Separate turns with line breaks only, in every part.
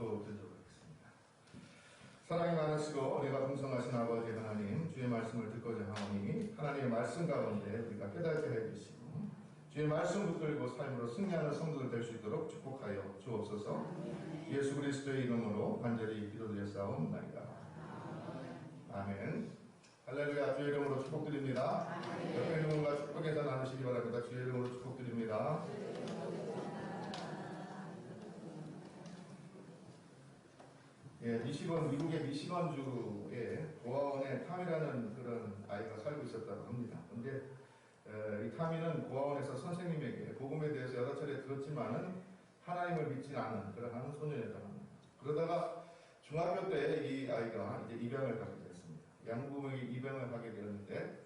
기도드리도록 하겠습니다. 사랑이 많으시고 은혜가 풍성하신 아버지 하나님, 주의 말씀을 듣고자 하오니 하나님의 말씀 가운데 우리가 깨닫게 해주시고 주의 말씀 붙들고 삶으로 승리하는 성도들 될 수 있도록 축복하여 주옵소서. 예수 그리스도의 이름으로 간절히 기도드렸사옵나이다. 아멘. 할렐루야. 주의 이름으로 축복드립니다. 옆에 있는 분과 축복해서 나누시기 바랍니다. 주의 이름으로 축복드립니다. 예, 미국의 미시건주에 고아원에 탐이라는 그런 아이가 살고 있었다고 합니다. 근데 이 타미는 고아원에서 선생님에게 복음에 대해서 여러 차례 들었지만은 하나님을 믿지 않은 그런 소년이었다고 합니다. 그러다가 중학교 때 이 아이가 이제 입양을 가게 됐습니다. 양부모의 입양을 하게 되었는데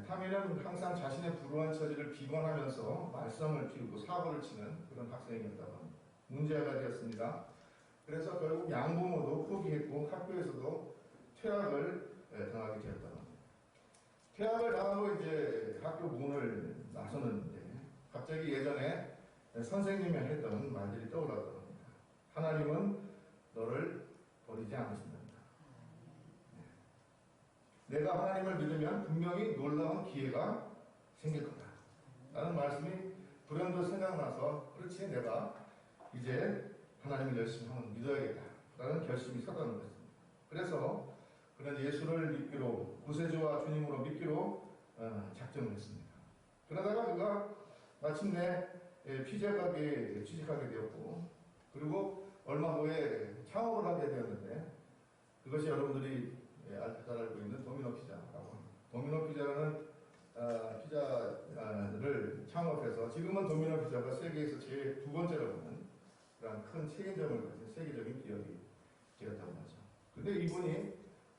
타미는 항상 자신의 불우한 처지를 비관하면서 말썽을 피우고 사고를 치는 그런 학생이었다고 합니다. 문제가 되었습니다. 그래서 결국 양부모도 포기했고 학교에서도 퇴학을 당하게 되었다고 합니다. 퇴학을 당하고 이제 학교 문을 나섰는데 갑자기 예전에 선생님이 했던 말들이 떠올랐다고 합니다. 하나님은 너를 버리지 않으신단다. 내가 하나님을 믿으면 분명히 놀라운 기회가 생길 거다 라는 말씀이 불현듯 생각나서 그렇지 내가 이제 하나님을 열심히 한번 믿어야겠다 라는 결심이 섰다는 것입니다. 그래서 그는 예수를 믿기로 구세주와 주님으로 믿기로 작정을 했습니다. 그러다가 그가 마침내 피자 가게에 취직하게 되었고 그리고 얼마 후에 창업을 하게 되었는데 그것이 여러분들이 잘 알고 있는 도미노 피자라고 합니다. 도미노 피자라는 피자를 창업해서 지금은 도미노 피자가 세계에서 제일 두 번째로 보는 그런 큰 체인점을 가진 세계적인 기업이 되었다고 하죠. 근데 이분이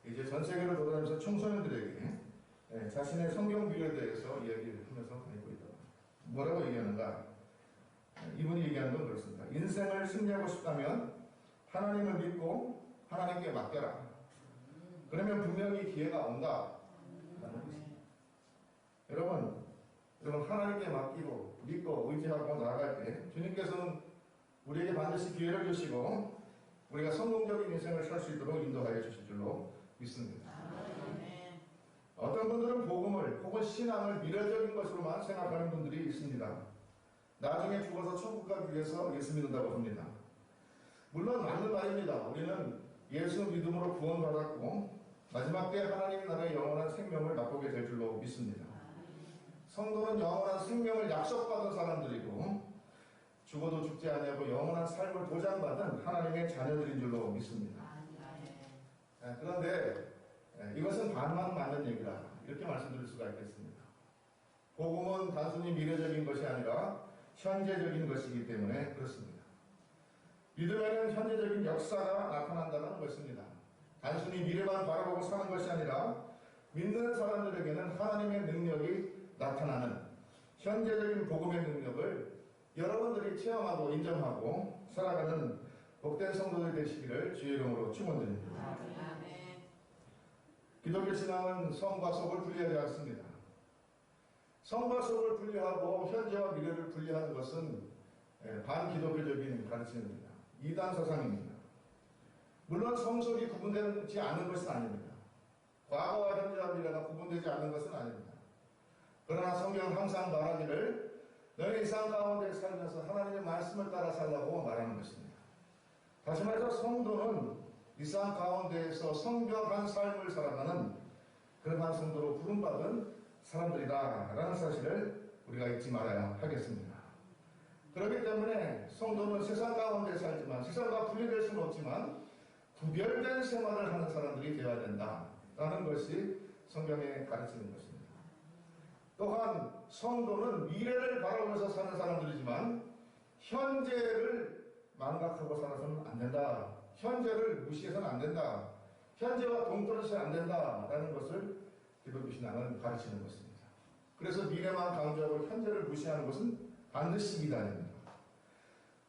이제 전 세계를 돌아다니면서 청소년들에게 자신의 성경 비유에 대해서 이야기를 하면서 다니고 있다고 합니다. 뭐라고 얘기하는가? 이분이 얘기하는 건 그렇습니다. 인생을 승리하고 싶다면 하나님을 믿고 하나님께 맡겨라. 그러면 분명히 기회가 온다. 라는 것입니다. 여러분 하나님께 맡기고 믿고 의지하고 나아갈 때 주님께서는 우리에게 반드시 기회를 주시고 우리가 성공적인 인생을 살 수 있도록 인도하여 주실 줄로 믿습니다. 어떤 분들은 복음을 혹은 신앙을 미래적인 것으로만 생각하는 분들이 있습니다. 나중에 죽어서 천국 가기 위해서 예수 믿는다고 합니다. 물론 맞는 말입니다. 우리는 예수 믿음으로 구원받았고 마지막 때 하나님 나라의 영원한 생명을 맛보게 될 줄로 믿습니다. 성도는 영원한 생명을 약속받은 사람들이고 죽어도 죽지 아니하고 영원한 삶을 보장받은 하나님의 자녀들인 줄로 믿습니다. 그런데 이것은 반만 맞는 얘기다 이렇게 말씀드릴 수가 있겠습니다. 복음은 단순히 미래적인 것이 아니라 현재적인 것이기 때문에 그렇습니다. 믿음에는 현재적인 역사가 나타난다는 것입니다. 단순히 미래만 바라보고 사는 것이 아니라 믿는 사람들에게는 하나님의 능력이 나타나는 현재적인 복음의 능력을 여러분들이 체험하고 인정하고 살아가는 복된 성도들 되시기를 주의 이름으로 축원드립니다. 기독교 신앙은 성과 속을 분리하지 않습니다. 성과 속을 분리하고 현재와 미래를 분리하는 것은 반기독교적인 가르침입니다. 이단 사상입니다. 물론 성속이 구분되지 않는 것은 아닙니다. 과거와 현재와 미래가 구분되지 않는 것은 아닙니다. 그러나 성경은 항상 말하기를 너희 이상 가운데 살면서 하나님의 말씀을 따라 살라고 말하는 것입니다. 다시 말해서 성도는 이 땅 가운데에서 성결한 삶을 살아가는 그러한 성도로 부름받은 사람들이다 라는 사실을 우리가 잊지 말아야 하겠습니다. 그렇기 때문에 성도는 세상 가운데 살지만 세상과 분리될 수는 없지만 구별된 생활을 하는 사람들이 되어야 된다 라는 것이 성경의 가르치는 것입니다. 또한 성도는 미래를 바라보면서 사는 사람들이지만 현재를 망각하고 살아서는 안 된다. 현재를 무시해서는 안 된다. 현재와 동떨어져서는 안 된다라는 것을 기독교 신앙은 가르치는 것입니다. 그래서 미래만 강조하고 현재를 무시하는 것은 반드시 이단입니다.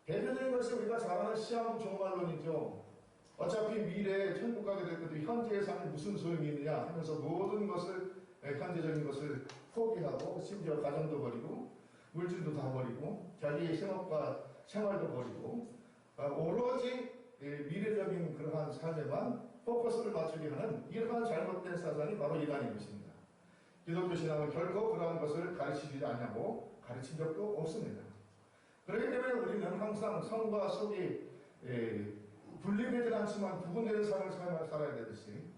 대표적인 것이 우리가 잘 아는 시험 종말론이죠. 어차피 미래에 천국 가게 될 것도 현재의 삶이 무슨 소용이 있느냐 하면서 모든 것을 현재적인 것을 포기하고 심지어 가정도 버리고 물질도 다 버리고 자기의 생업과 생활도 버리고 오로지 대한 삶에만 포커스를 맞추게 하는 이러한 잘못된 사상이 바로 이단인 것입니다. 기독교 신앙은 결코 그러한 것을 가르치지 않냐고 가르친 적도 없습니다. 그렇기 때문에 우리는 항상 성과 속이 분리되지 않지만 구분되는 삶을 살아야 되듯이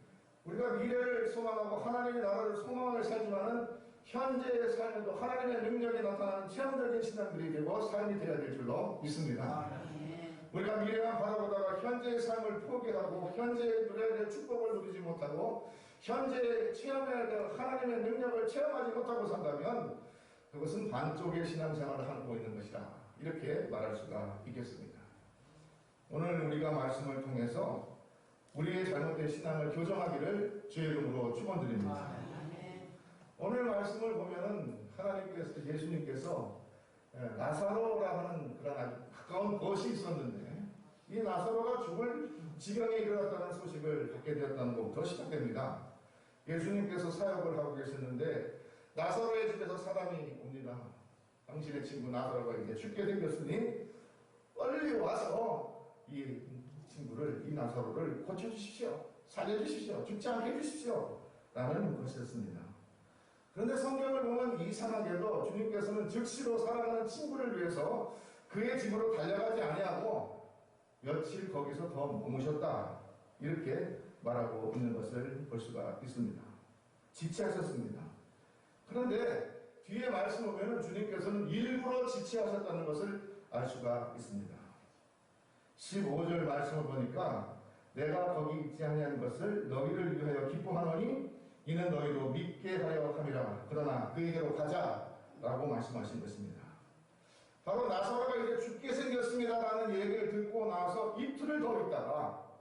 우리가 미래를 소망하고 하나님의 나라를 소망을 살지만은 현재의 삶에도 하나님의 능력이 나타나는 체험적인 신앙들이 되고 삶이 되어야 될 줄로 믿습니다. 우리가 미래만 바라보다가 현재의 삶을 포기하고 현재의 누려야 될 축복을 누리지 못하고 현재에 체험해야 될 하나님의 능력을 체험하지 못하고 산다면 그것은 반쪽의 신앙생활을 하고 있는 것이다. 이렇게 말할 수가 있겠습니다. 오늘 우리가 말씀을 통해서 우리의 잘못된 신앙을 교정하기를 주의 이름으로 축원드립니다. 오늘 말씀을 보면은 하나님께서 예수님께서 나사로라 하는 그런 아주 가까운 것이 있었는데 이 나사로가 죽을 지경에 이르렀다는 소식을 듣게 되었다는 것부터 시작됩니다. 예수님께서 사역을 하고 계셨는데 나사로의 집에서 사람이 옵니다. 당신의 친구 나사로가 이제 죽게 생겼으니 빨리 와서 이 친구를, 이 나사로를 고쳐주십시오. 살려주십시오. 죽지 않게 해주십시오. 라는 것이었습니다. 그런데 성경을 보면 이상하게도 주님께서는 즉시로 사랑하는 친구를 위해서 그의 집으로 달려가지 아니하고 며칠 거기서 더 머무셨다. 이렇게 말하고 있는 것을 볼 수가 있습니다. 지체하셨습니다. 그런데 뒤에 말씀 보면 주님께서는 일부러 지체하셨다는 것을 알 수가 있습니다. 15절 말씀을 보니까 내가 거기 있지 아니한 것을 너희를 위하여 기뻐하노니 이는 너희도 믿게 하려 함이라. 그러나 그에게로 가자 라고 말씀하신 것입니다. 바로 나사로가 이제 죽게 생겼습니다라는 얘기를 듣고 나서 이틀을 더 있다가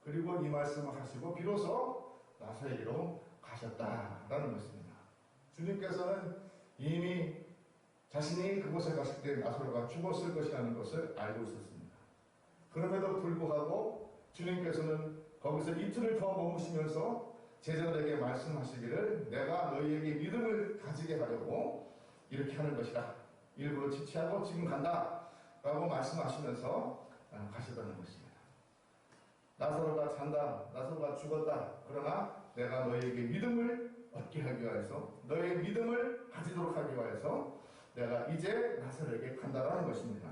그리고 이 말씀을 하시고 비로소 나사로에게로 가셨다라는 것입니다. 주님께서는 이미 자신이 그곳에 갔을 때 나사로가 죽었을 것이라는 것을 알고 있었습니다. 그럼에도 불구하고 주님께서는 거기서 이틀을 더 머무시면서 제자들에게 말씀하시기를 내가 너희에게 믿음을 가지게 하려고 이렇게 하는 것이다. 일부러 지체하고 지금 간다 라고 말씀하시면서 가시다는 것입니다. 나사로가 잔다. 나사로가 죽었다. 그러나 내가 너희에게 믿음을 얻게 하기 위해서 너희의 믿음을 가지도록 하기 위해서 내가 이제 나사로에게 간다라는 것입니다.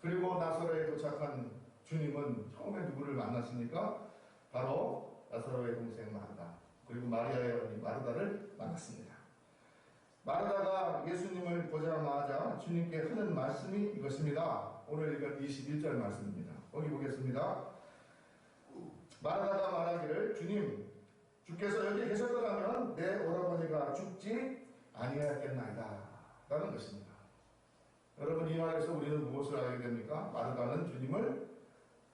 그리고 나사로에 도착한 주님은 처음에 누구를 만났습니까? 바로 나사로의 동생 마르다 그리고 마리아의 어머니 마르다를 만났습니다. 마르다가 예수님을 보자마자 주님께 하는 말씀이 이것입니다. 오늘 읽은 21절 말씀입니다. 거기 보겠습니다. 마르다가 말하기를 주님 주께서 여기 계셨더라면 내 오라버니가 죽지 아니하였겠나이다 라는 것입니다. 여러분 이 말에서 우리는 무엇을 알게 됩니까? 마르다는 주님을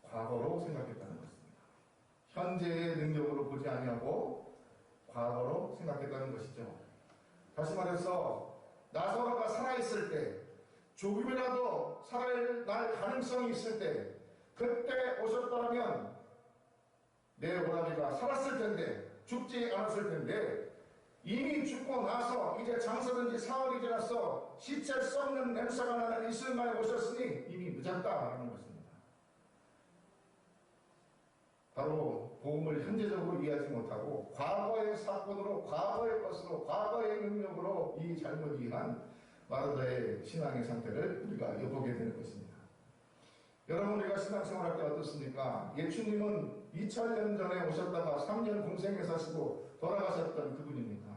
과거로 생각했다는 것입니다. 현재의 능력으로 보지 아니하고 과거로 생각했다는 것이죠. 다시 말해서 나사로가 살아있을 때 조금이라도 살아날 가능성이 있을 때 그때 오셨더라면 내 오라비가 살았을 텐데 죽지 않았을 텐데 이미 죽고 나서 이제 장사든지 사흘이 지났어 시체 썩는 냄새가 나는 이슬만에 오셨으니 이미 늦었다라는 것입니다. 바로 복음을 현재적으로 이해하지 못하고 과거의 사건으로 과거의 것으로 과거의 능력으로 이 잘못 이해한 마르다의 신앙의 상태를 우리가 엿보게 되는 것입니다. 여러분 우리가 신앙생활할 때 어떻습니까? 예수님은 2000년 전에 오셨다가 3년 공생에 사시고 돌아가셨던 그분입니까?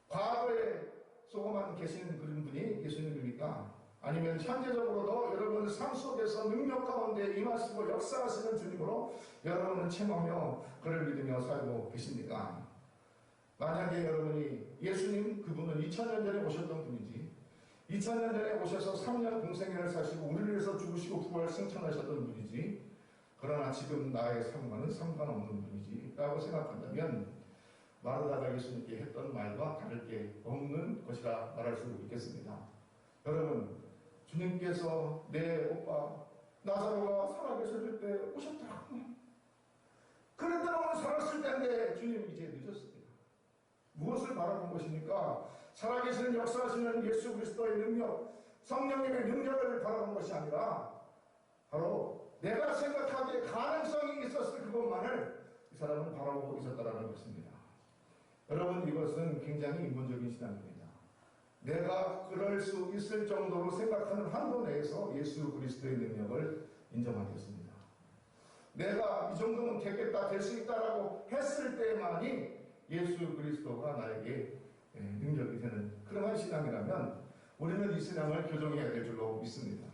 과거에 속에만 계시는 그런 분이 예수님입니까? 아니면 현재적으로도 여러분 삶 속에서 능력 가운데 임하시고 역사하시는 주님으로 여러분은 체험하며 그를 믿으며 살고 계십니까? 만약에 여러분이 예수님 그분은 2000년 전에 오셨던 분이지 2000년 전에 오셔서 3년 공생애를 사시고 우리를 위해서 죽으시고 부활 승천하셨던 분이지 그러나 지금 나의 삶과는 상관없는 분이지 라고 생각한다면 마르다가 예수님께 했던 말과 다를 게 없는 것이라 말할 수 있겠습니다. 여러분 주님께서 내 오빠 나사로가 살아계실 때 오셨더라고. 그랬더라면 살았을 텐데 주님 이제 늦었습니다. 무엇을 바라본 것입니까? 살아계시는 역사하시는 예수 그리스도의 능력, 성령님의 능력을 바라본 것이 아니라 바로 내가 생각하기에 가능성 그것만을 이 사람은 바라보고 있었다는 것입니다. 여러분, 이것은 굉장히 인본적인 신앙입니다. 내가 그럴 수 있을 정도로 생각하는 한도 내에서 예수 그리스도의 능력을 인정하겠습니다. 내가 이 정도면 되겠다, 될 수 있다라고 했을 때만이 예수 그리스도가 나에게 능력이 되는 그러한 신앙이라면 우리는 이 신앙을 교정해야 될 줄로 믿습니다.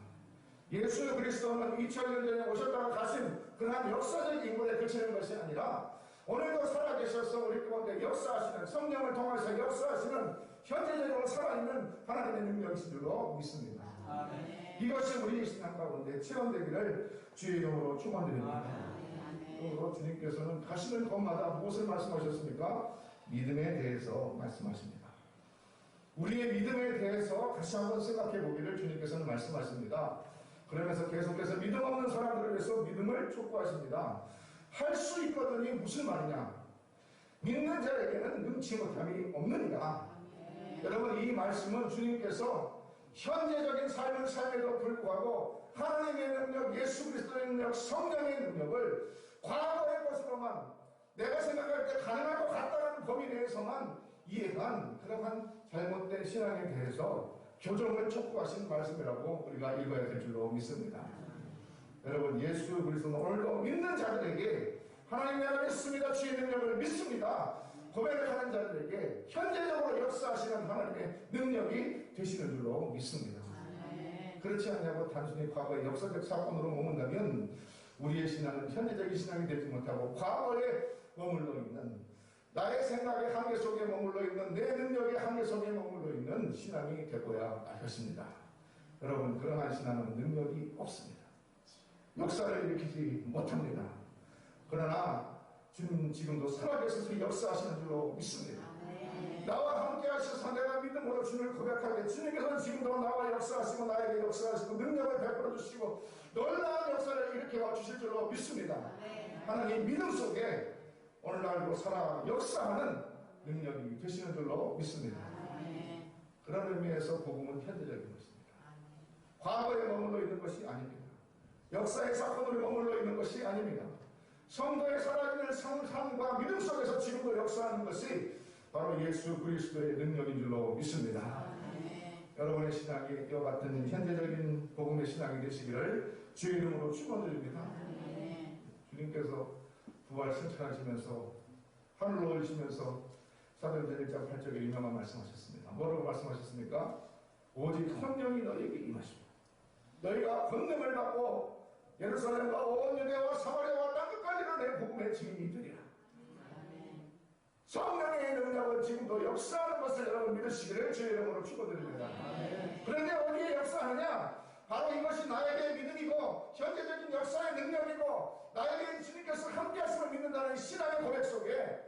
예수 그리스도는 2000년 전에 오셨다가 가신 그러한 역사적 인물에 그치는 것이 아니라 오늘도 살아계셔서 우리 가운데 역사하시는, 성령을 통해서 역사하시는 현재적으로 살아있는 하나님의 능력이신 줄로 믿습니다. 이것이 우리 신앙 가운데 체험되기를 주의 이름으로 축원드립니다. 그리고 주님께서는 가시는 곳마다 무엇을 말씀하셨습니까? 믿음에 대해서 말씀하십니다. 우리의 믿음에 대해서 다시 한번 생각해 보기를 주님께서는 말씀하십니다. 그러면서 계속해서 믿음 없는 사람들을 위해서 믿음을 촉구하십니다. 할 수 있거든이 무슨 말이냐? 믿는 자에게는 능치 못함이 없느니라. 여러분, 이 말씀은 주님께서 현재적인 삶을 삶에도 불구하고 하나님의 능력, 예수 그리스도의 능력, 성령의 능력을 과거의 것으로만 내가 생각할 때 가능할 것 같다는 범위 내에서만 이해한 그러한 잘못된 신앙에 대해서 교정을 촉구하신 말씀이라고 우리가 읽어야 될 줄로 믿습니다. 여러분, 예수 그리스도는 오늘도 믿는 자들에게 하나님 내가 믿습니다, 주의 능력을 믿습니다 고백을 하는 자들에게 현재적으로 역사하시는 하나님의 능력이 되시는 줄로 믿습니다. 그렇지 않냐고 단순히 과거의 역사적 사건으로 머문다면 우리의 신앙은 현재적인 신앙이 되지 못하고 과거에 머물러 있는, 나의 생각의 한계 속에 머물러 있는, 내 능력의 한계 속에 머물러 있는 신앙이 되고야 하겠습니다. 여러분, 그러한 신앙은 능력이 없습니다. 역사를 일으키지 못합니다. 그러나 주님 지금도 살아계셔서 역사하시는 줄로 믿습니다. 나와 함께 하셔서 내가 믿음으로 주님을 고백하게 주님께서는 지금도 나와 역사하시고 나에게 역사하시고 능력을 베풀어 주시고 놀라운 역사를 일으켜 주실 줄로 믿습니다. 하나님 믿음 속에 오늘날도 살아 역사하는 능력이 되시는 줄로 믿습니다. 그런 의미에서 복음은 현재적인 것입니다. 과거에 머물러 있는 것이 아닙니다. 역사의 사건으로 머물러 있는 것이 아닙니다. 성도의 살아있는 삶과 믿음 속에서 지금도 역사하는 것이 바로 예수 그리스도의 능력인 줄로 믿습니다. 여러분의 신앙이 이와 같은 현재적인 복음의 신앙이 되시기를 주의 이름으로 축원드립니다. 주님께서 부활 승천하시면서 하늘로 올리시면서 사도행전 1장 8절에 유명한 말씀하셨습니다. 뭐라고 말씀하셨습니까? 오직 성령이 너희에게 임하시고 너희가 권능을 받고 예루살렘과 온 유대와 사마리아와 땅끝까지는 내 복음의 증인이 되리라. 성령의 능력은 지금도 역사하는 것을 여러분 믿으시기를 주의 이름으로 축원드립니다. 그런데 어디에 역사하느냐? 바로 이것이 나에게 믿음이고 현재적인 역사의 능력이고 나에게 주님께서 함께 하심을 믿는다는 신앙의 고백 속에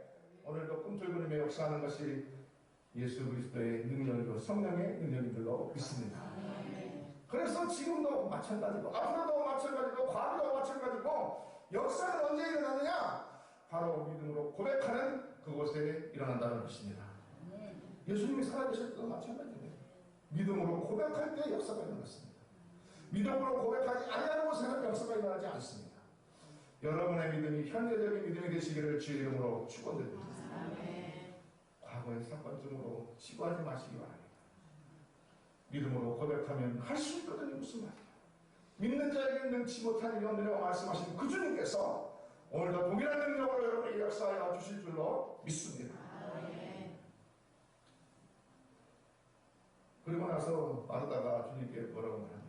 오늘도 꿈틀거림에 역사하는 것이 예수 그리스도의 능력이고 성령의 능력인 줄로 믿습니다. 그래서 지금도 마찬가지고 앞으로도 마찬가지고 과거도 마찬가지고 역사는 언제 일어나느냐? 바로 믿음으로 고백하는 그곳에 일어난다는 것입니다. 예수님이 살아계실 때도 마찬가지입니다. 믿음으로 고백할 때 역사가 일어났습니다. 믿음으로 고백하지 아니하는 곳에는 역사가 일어나지 않습니다. 여러분의 믿음이 현재적인 믿음이 되시기를 주의 이름으로 축원드립니다. 과거의 사건쯤으로 치부하지 마시기 바랍니다. 믿음으로 고백하면 할 수 있거든요. 무슨 말이에요? 믿는 자에게 능치 못한 일이 없느라고 말씀하신 그 주님께서 오늘도 동일한 능력으로 여러분에게 역사하여 주실 줄로 믿습니다. 그리고 나서 마르다가 주님께 뭐라고 말합니까?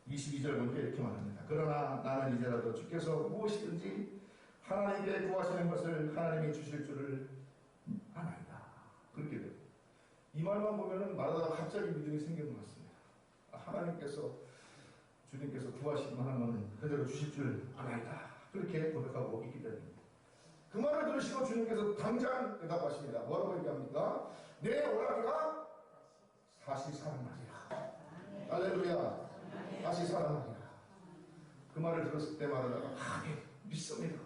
22절 먼저 이렇게 말합니다. 그러나 나는 이제라도 주께서 무엇이든지 하나님께 구하시는 것을 하나님이 주실 줄을 아나이다. 그렇게 됩니다. 이 말만 보면은 마르다가 갑자기 믿음이 생기는 것 같습니다. 하나님께서 주님께서 구하시기만 하면 그대로 주실 줄 아나이다. 그렇게 고백하고 있기 때문입니다. 그 말을 들으시고 주님께서 당장 대답하십니다. 뭐라고 얘기합니까? 내 오라기가 다시 살아나리라. 할렐루야. 다시 살아나리라. 그 말을 들었을 때 마르다가 믿습니다.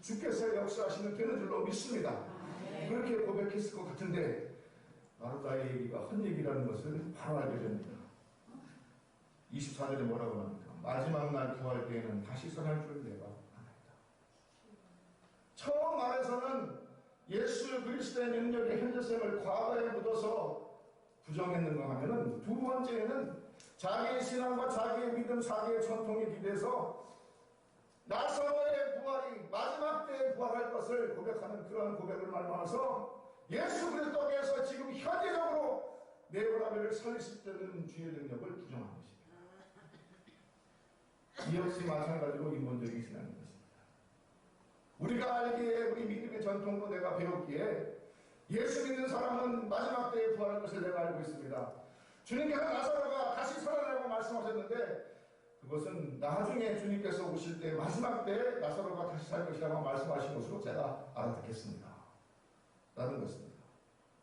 주께서 역사하시는 되는 줄로 믿습니다. 그렇게 고백했을 것 같은데 마르다의 얘기가 헛얘기라는 것을 바로 알게 됩니다. 24절에 뭐라고 합니까? 마지막 날 구할 때에는 다시 살아날 줄 내가 아나이다. 처음 말에서는 예수 그리스도의 능력의 현재성을 과거에 묻어서 부정했는가 하면은, 두 번째에는 자기의 신앙과 자기의 믿음, 자기의 전통에 기대서 나사로의 부활이 마지막 때에 부활할 것을 고백하는 그러한 고백을 말미암아서 예수 그리스도께서 지금 현재적으로 네오라벨을 살리실 때는 주의 능력을 부정한 것입니다. 이 역시 마찬가지로 인본적인 신앙인 것입니다. 우리가 알기에, 우리 믿음의 전통도 내가 배웠기에 예수 믿는 사람은 마지막 때에 부활할 것을 내가 알고 있습니다. 주님께서 나사로가 다시 살아나라고 말씀하셨는데, 그것은 나중에 주님께서 오실 때 마지막 때에 나사로가 다시 살 것이라고 말씀하신 것으로 제가 알아듣겠습니다. 라는 것입니다.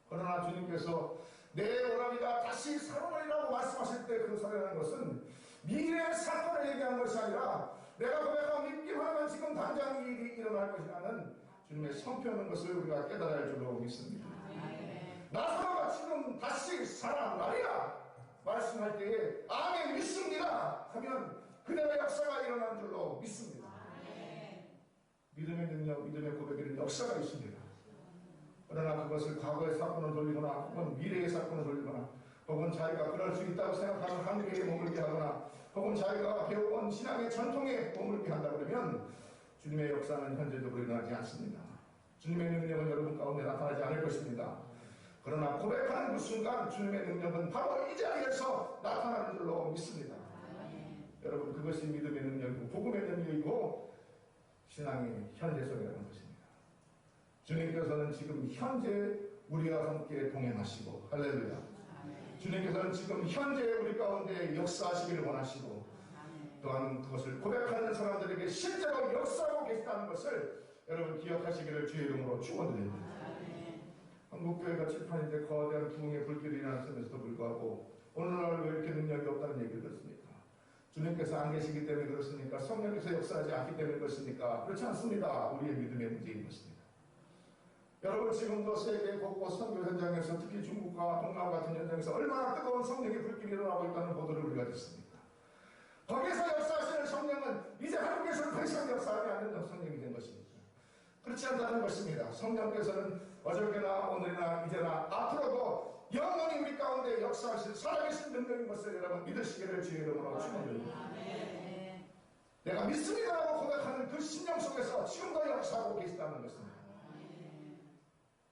그러나 주님께서 내 오라비가 다시 살아나리라고 말씀하실 때 그 살아나는 것은 미래의 사건을 얘기하는 것이 아니라 내가 고백하고 믿기만 하면 지금 당장 이 일이 일어날 것이라는 주님의 선표하는 것을 우리가 깨달아야 할 줄로 믿습니다. 나사로가 지금 다시 살아나리라 말씀할 때에 아멘 믿습니다 하면 그대로 역사가 일어난 줄로 믿습니다. 믿음의 능력, 믿음의 고백에는 역사가 있습니다. 그러나 그것을 과거의 사건을 돌리거나 혹은 미래의 사건을 돌리거나 혹은 자기가 그럴 수 있다고 생각하는 한계에 머물게 하거나 혹은 자기가 배워온 신앙의 전통에 머물게 한다 그러면 주님의 역사는 현재적으로 일어나지 않습니다. 주님의 능력은 여러분 가운데 나타나지 않을 것입니다. 그러나 고백하는 그 순간 주님의 능력은 바로 이 자리에서 나타나는 줄로 믿습니다. 여러분, 그것이 믿음의 능력이고 복음의 능력이고 신앙의 현재성이라는 것입니다. 주님께서는 지금 현재 우리와 함께 동행하시고, 할렐루야. 주님께서는 지금 현재 우리 가운데 역사하시기를 원하시고, 또한 그것을 고백하는 사람들에게 실제로 역사하고 계시다는 것을 여러분 기억하시기를 주의 이름으로 축원드립니다. 한국교회가 칠판인데 거대한 부흥의 불길이 일어났음에도 불구하고 오늘날 왜 이렇게 능력이 없다는 얘기를 듣습니까? 주님께서 안 계시기 때문에 그렇습니까? 성령께서 역사하지 않기 때문에 그렇습니까? 그렇지 않습니다. 우리의 믿음의 문제인 것입니다. 여러분, 지금도 세계 곳곳 선교 현장에서 특히 중국과 동남 같은 현장에서 얼마나 뜨거운 성령의 불길이 일어나고 있다는 보도를 우리가 듣습니다. 거기서 역사하시는 성령은 이제 한국에서는 더 이상 역사하지 않는 성령이 된 것입니다. 그렇지 않다는 것입니다. 성령께서는 어저께나 오늘이나 이제나 앞으로도 영원히 우리 가운데 역사하실 살아계신 능력인 것을 여러분 믿으시기를 주의 이름으로 축원드립니다. 내가 믿습니다라고 고백하는 그 심령 속에서 지금도 역사하고 계시다는 것입니다.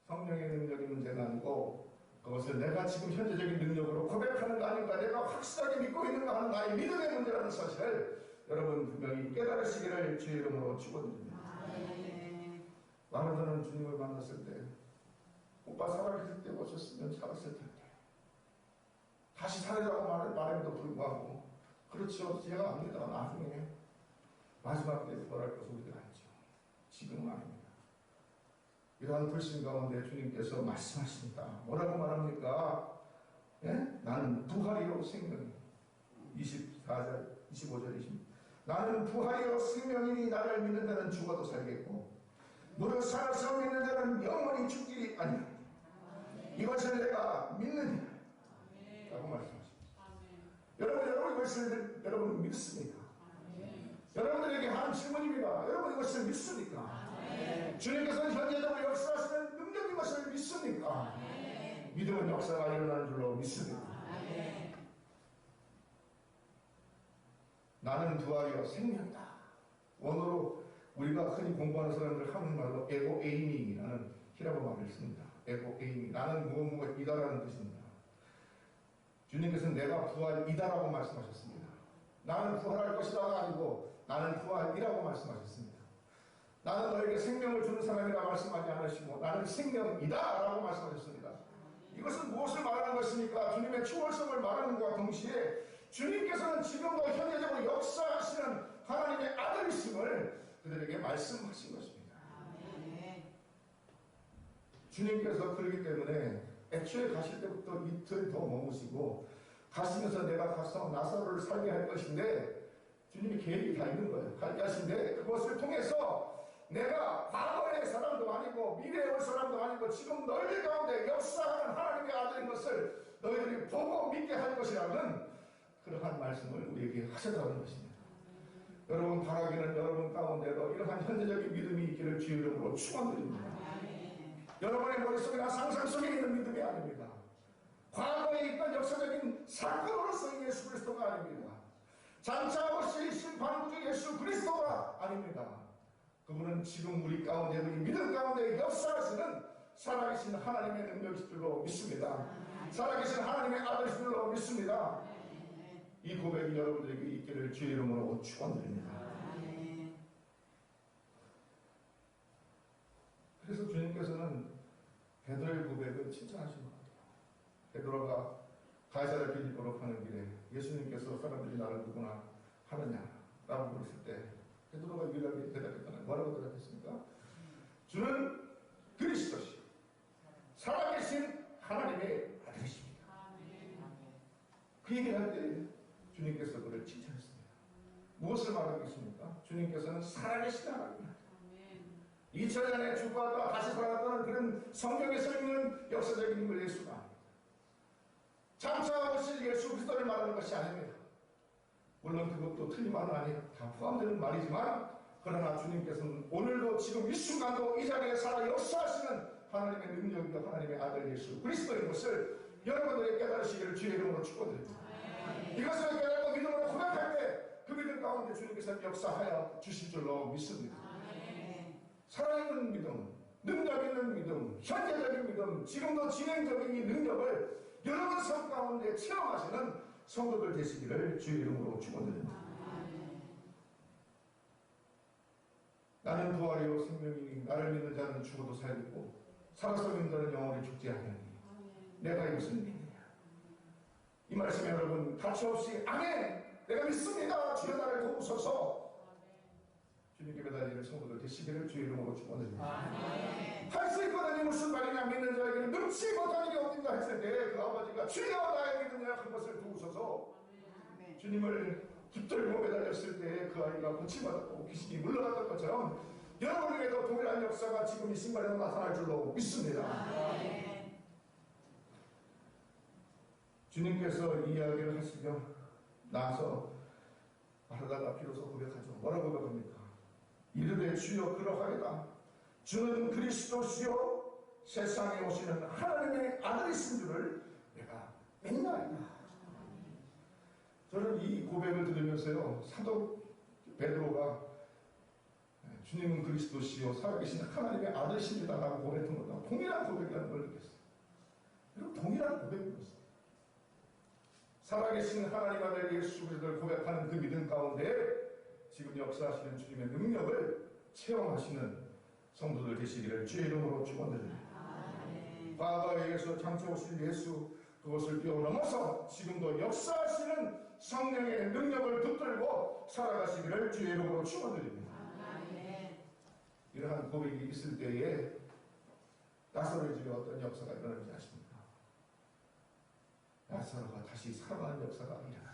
성령의 능력이 문제가 아니고 그것을 내가 지금 현재적인 능력으로 고백하는 거 아닌가, 내가 확실하게 믿고 있는가 하는 나의 믿음의 문제라는 사실을 여러분 분명히 깨달으시기를 주의 이름으로 축원드립니다. 마르다는 주님을 만났을 때 오빠 살아계실 때 오셨으면 살았을 텐데 다시 살으라고 말해도 불구하고 그렇죠. 제가 압니다. 나중에 마지막 때 부활할 것을 우리가 알죠. 지금은 아닙니다. 이러한 불신 가운데 주님께서 말씀하십니다. 뭐라고 말합니까? 예? 나는 부활이요 생명이 24절 25절 20 나는 부활이요 생명이니 나를 믿는 자는 죽어도 살겠고 무릇 살아서 믿는 자는 영원히 죽기 아니라 이것을 내가 믿느냐 라고 말씀하십니다. 여러분 이것을 여러분 믿습니까? 여러분들에게 하는 질문입니다. 여러분 이것을 믿습니까? 주님께서는 현재적으로 역사하시는 능력인 것을 믿습니까? 믿음은 역사가 일어나는 줄로 믿습니다. 나는 부활이요 생명이다. 원어로 우리가 흔히 공부하는 사람들 하는 말로 에고 에이밍이라는 히라고 말을 씁니다. 에고 에이밍. 나는 무엇이다라는 뜻입니다. 주님께서는 내가 부활이다라고 말씀하셨습니다. 나는 부활할 것이다가 아니고 나는 부활이라고 말씀하셨습니다. 나는 너에게 생명을 주는 사람이라 말씀하지 않으시고 나는 생명이다 라고 말씀하셨습니다. 이것은 무엇을 말하는 것입니까? 주님의 초월성을 말하는 것과 동시에 주님께서는 지금도 현재적으로 역사하시는 하나님의 아들이심을 그들에게 말씀하신 것입니다. 주님께서 그러기 때문에 애초에 가실 때부터 이틀 더 머무시고 가시면서 내가 가서 나사로를 살게 할 것인데 주님이 계획이 다 있는 거예요. 갈 것인데 그것을 통해서 내가 과거의 사람도 아니고 미래에 올 사람도 아니고 지금 너희들 가운데 역사하는 하나님의 아들인 것을 너희들이 보고 믿게 할 것이라는 그러한 말씀을 우리에게 하셨다는 것입니다. 여러분 바라기는 여러분 가운데도 이러한 현재적인 믿음이 있기를 주의 이름으로 축원드립니다. 여러분의 머릿속이나 상상 속에 있는 믿음이 아닙니다. 과거에 있던 역사적인 사건으로서 예수 그리스도가 아닙니다. 장차 오실 심판주 예수 그리스도가 아닙니다. 그분은 지금 우리 가운데 우리 믿음 가운데 역사하시는 살아계신 하나님의 능력이신 줄로 믿습니다. 살아계신 하나님의 아들이신 줄로 믿습니다. 이 고백이 여러분들에게 있기를 주의 이름으로 축원드립니다. 그래서 주님께서는 베드로의 고백을 칭찬하신 것 같아요. 베드로가 가이사랴 빌립보로 가는 길에 예수님께서 사람들이 나를 누구나 하느냐라고 물었을 때 베드로가 유일하게 대답했잖아요. 뭐라고 대답했습니까? 주는 그리스도시요 살아계신 하나님의 아들이십니다. 그 얘기를 할 때 주님께서 그를 칭찬했습니다. 무엇을 말하고 있습니까? 주님께서는 살아계신 하나님입니다. 2000년 전에 죽어왔다 다시 살아났다는 그런 성경에 써있는 역사적인 인물 예수가 아닙니다. 장차 오실 예수 그리스도를 말하는 것이 아닙니다. 물론 그것도 틀린 말은 아니에요. 다 포함되는 말이지만 그러나 주님께서는 오늘도 지금 이 순간도 이 자리에 살아 역사하시는 하나님의 능력이고 하나님의 아들 예수 그리스도인 것을 여러분들이 깨달으시기를 주의 이름으로 축원드립니다. 이것을 깨닫고 믿음으로 고백할 때 그 믿음 가운데 주님께서 역사하여 주실 줄로 믿습니다. 살아있는 믿음, 능력 있는 믿음, 현재적인 믿음, 지금도 진행적인 이 능력을 여러분 삶 가운데 체험하시는 성도들 되시기를 주의 이름으로 축원드립니다. 나는 부활이요 생명이니 나를 믿는 자는 죽어도 살겠고 살아서 믿는 자는 영원히 죽지 아니하니 내가 이것을 믿느냐. 이 말씀에 여러분 가차없이 아멘 내가 믿습니다 주여 나를 도우소서. 주님께 매달리는 성도들 되시기를 주의 이름으로 축원드립니다. 할 수 있거든요. 무슨 말이냐. 믿는 자에게는 능치 못하는 게 없는가 했을 때 그 아버지가 주여 나의 믿음 약한 것을 도우소서. 주님을 붙들고 매달렸을 때 그 아이가 고침받았고 귀신이 물러갔던 것처럼 여러분에게도 동일한 역사가 지금 이 순간에 나타날 줄로 믿습니다. 주님께서 이 이야기를 하시며 나서 말하다가 비로소 고백하죠. 뭐라고 고백합니까? 이르되 주여 그러하리다. 주는 그리스도시요 세상에 오시는 하나님의 아들이신 줄을 내가 믿나이다. 저는 이 고백을 들으면서요 사도 베드로가 주님은 그리스도시요 살아계신 하나님의 아들이십니다라고 고백했던 것과 동일한 고백이라는 걸 느꼈어요. 그리고 동일한 고백이었어요. 살아계신 하나님 아들 예수 그리스도를 고백하는 그 믿음 가운데 지금 역사하시는 주님의 능력을 체험하시는 성도들 되시기를 주의 이름으로 축원드립니다. 과거에 의해서 장차 오실 예수 그것을 뛰어넘어서 지금도 역사하시는 성령의 능력을 붙들고 살아가시기를 주의 이름으로 축원드립니다. 이러한 고백이 있을 때에 나사로의 집에 어떤 역사가 일어나는지 아십니까? 나사로가 다시 살아가는 역사가 일어났습니다.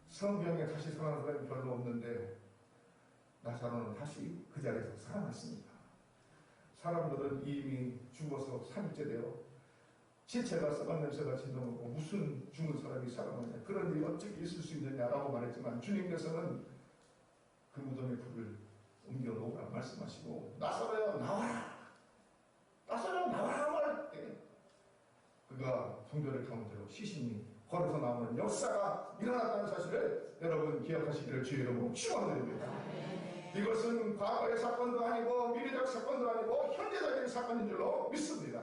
성경에 다시 살아난 사람이 별로 없는데 나사로는 다시 그 자리에서 살아났습니다. 사람들은 이미 죽어서 3일째 되어 시체가 썩은 냄새가 진동하고 무슨 죽은 사람이 살아나냐 그런 일이 어떻게 있을 수 있느냐라고 말했지만 주님께서는 그 무덤의 불을 옮겨놓으라 말씀하시고 나사로야 나와라 나사로야 나와라 말 때 그가 성전의 가운데로 시신이 걸어서 나오는 역사가 일어났다는 사실을 여러분 기억하시기를 주의 이름으로 축원드립니다. 이것은 과거의 사건도 아니고 미래적 사건도 아니고 현재적인 사건인 줄로 믿습니다.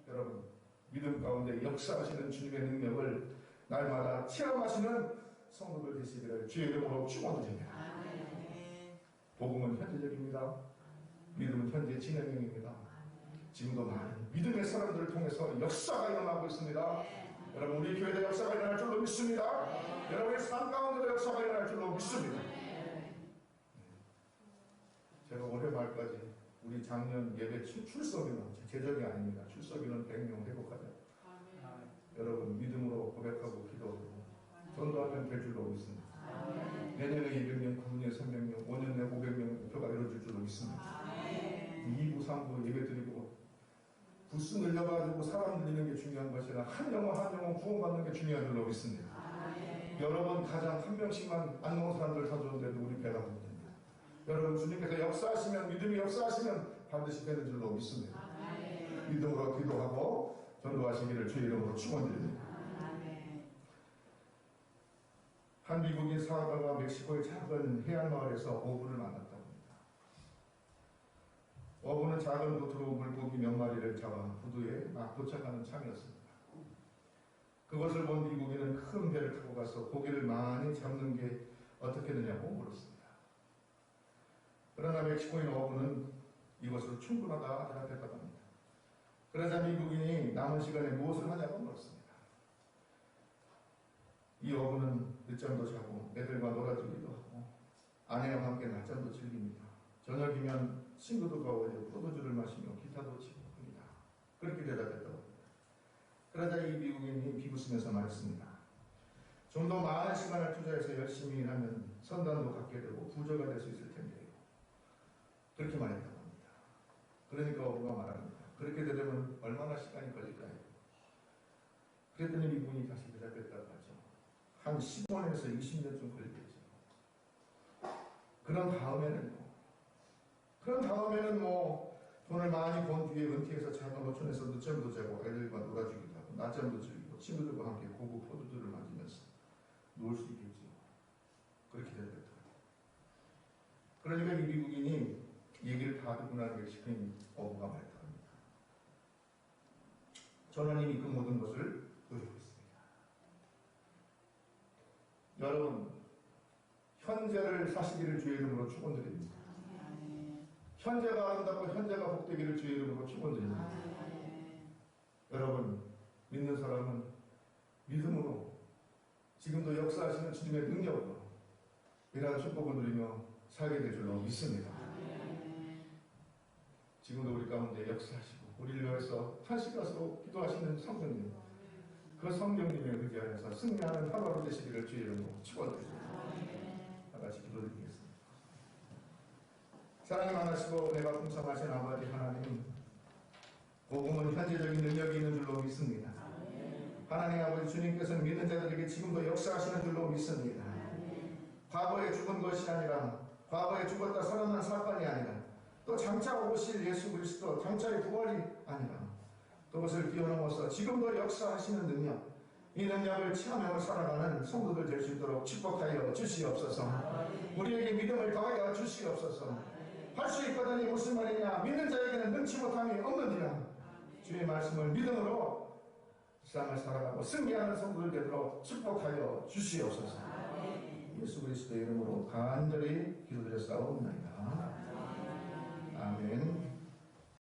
여러분 믿음 가운데 역사하시는 주님의 능력을 날마다 체험하시는 성도들 되시기를 주의 이름으로 축원드립니다. 복음은 현재적입니다. 믿음은 현재 진행형입니다. 지금도 많은 믿음의 사람들을 통해서 역사가 일어나고 있습니다. 여러분 우리 교회도 역사가 일어날 줄로 믿습니다. 여러분의 삶 가운데도 역사가 일어날 줄로 믿습니다. 제가 올해 말까지 우리 작년 예배 출석인은 제적이 아닙니다. 출석인은 100명 회복하자. 여러분 믿음으로 고백하고 기도하고 전도하면 될 줄로 믿습니다. 내년에 200명, 9년에 300명, 5년 내 500명 목표가 이루어질 줄로 믿습니다. 2부, 3부 예배 드리고 부스 늘려가지고 사람 늘리는 게 중요한 것이 아니라 한 영혼 구원받는 게 중요한 줄로 믿습니다. 여러분 가장 한 명씩만 안 먹은 사람들 다 줬는데도 우리 배가 부릅니다. 여러분 주님께서 역사하시면, 믿음이 역사하시면 반드시 되는 줄로 믿습니다. 믿음으로 기도하고 전도하시기를 주의 이름으로 축원드립니다. 한 미국인 사업가가 멕시코의 작은 해안 마을에서 어부를 만났다고 합니다. 어부는 작은 보트로 물고기 몇 마리를 잡아 부두에 막 도착하는 참이었습니다. 그것을 본 미국인은 큰 배를 타고 가서 고기를 많이 잡는 게 어떻게 되냐고 물었습니다. 그러나 멕시코인 어부는 이것으로 충분하다 대답했다고 합니다. 그러자 미국인이 남은 시간에 무엇을 하냐고 물었습니다. 이 어부는 늦잠도 자고 애들과 놀아주기도 하고 아내와 함께 낮잠도 즐깁니다. 저녁이면 친구들과 어울려 포도주를 마시며 기타도 치고 합니다. 그렇게 대답했다고 합니다. 그러자 이 미국인이 비웃으면서 말했습니다. 좀 더 많은 시간을 투자해서 열심히 일하면 선단도 갖게 되고 부자가 될 수 있을 텐데요. 그렇게 말했다고 합니다. 그러니까 어부가 말합니다. 그렇게 되려면 얼마나 시간이 걸릴까요? 그랬더니 미국인이 다시 대답했다고 하죠. 한 15년에서 20년쯤 걸리겠죠. 그런 다음에는 뭐 돈을 많이 번 뒤에 은퇴해서 작은 어촌에서 늦잠도 자고 애들과 놀아주기도 하고 낮잠도 즐기고 친구들과 함께 고급 포도주를 마시면서 놀 수 있겠죠. 그렇게 대답했다. 그러니까 이 미국인이 얘기를 다 듣고 난 멕시코인 어부가 말했다 합니다. 저는 이미 그 모든 것을 누리고 있습니다. 여러분, 현재를 사시기를 주의 이름으로 축원드립니다. 현재가 아름답고 현재가 복되기를 주의 이름으로 축원드립니다. 여러분, 믿는 사람은 믿음으로 지금도 역사하시는 주님의 능력으로 이러한 축복을 누리며 살게 될 줄로 믿습니다. 지금도 우리 가운데 역사하시고 우리를 위해서 탄식가서로 기도하시는 성령님, 그 성령님에 의지하여서 승리하는 하루하루 되시기를 주의 이름으로 축원드립니다. 다 같이 기도드리겠습니다. 사랑이 많으시고 내가 풍성하신 아버지 하나님, 복음은 현재적인 능력이 있는 줄로 믿습니다. 하나님 아버지, 주님께서는 믿는 자들에게 지금도 역사하시는 줄로 믿습니다. 과거에 죽은 것이 아니라, 과거에 죽었다 살아난 사건이 아니라, 또 장차 오실 예수 그리스도 장차의 부활이 아니라, 그것을 뛰어넘어서 지금도 역사하시는 능력, 이 능력을 체험하며 살아가는 성도들 될 수 있도록 축복하여 주시옵소서. 우리에게 믿음을 더하여 주시옵소서. 할 수 있거든이 무슨 말이냐? 믿는 자에게는 능치 못함이 없느니라. 주의 말씀을 믿음으로 세상을 살아가고 승리하는 성도들 되도록 축복하여 주시옵소서. 예수 그리스도의 이름으로 간절히 기도드렸사옵나이다.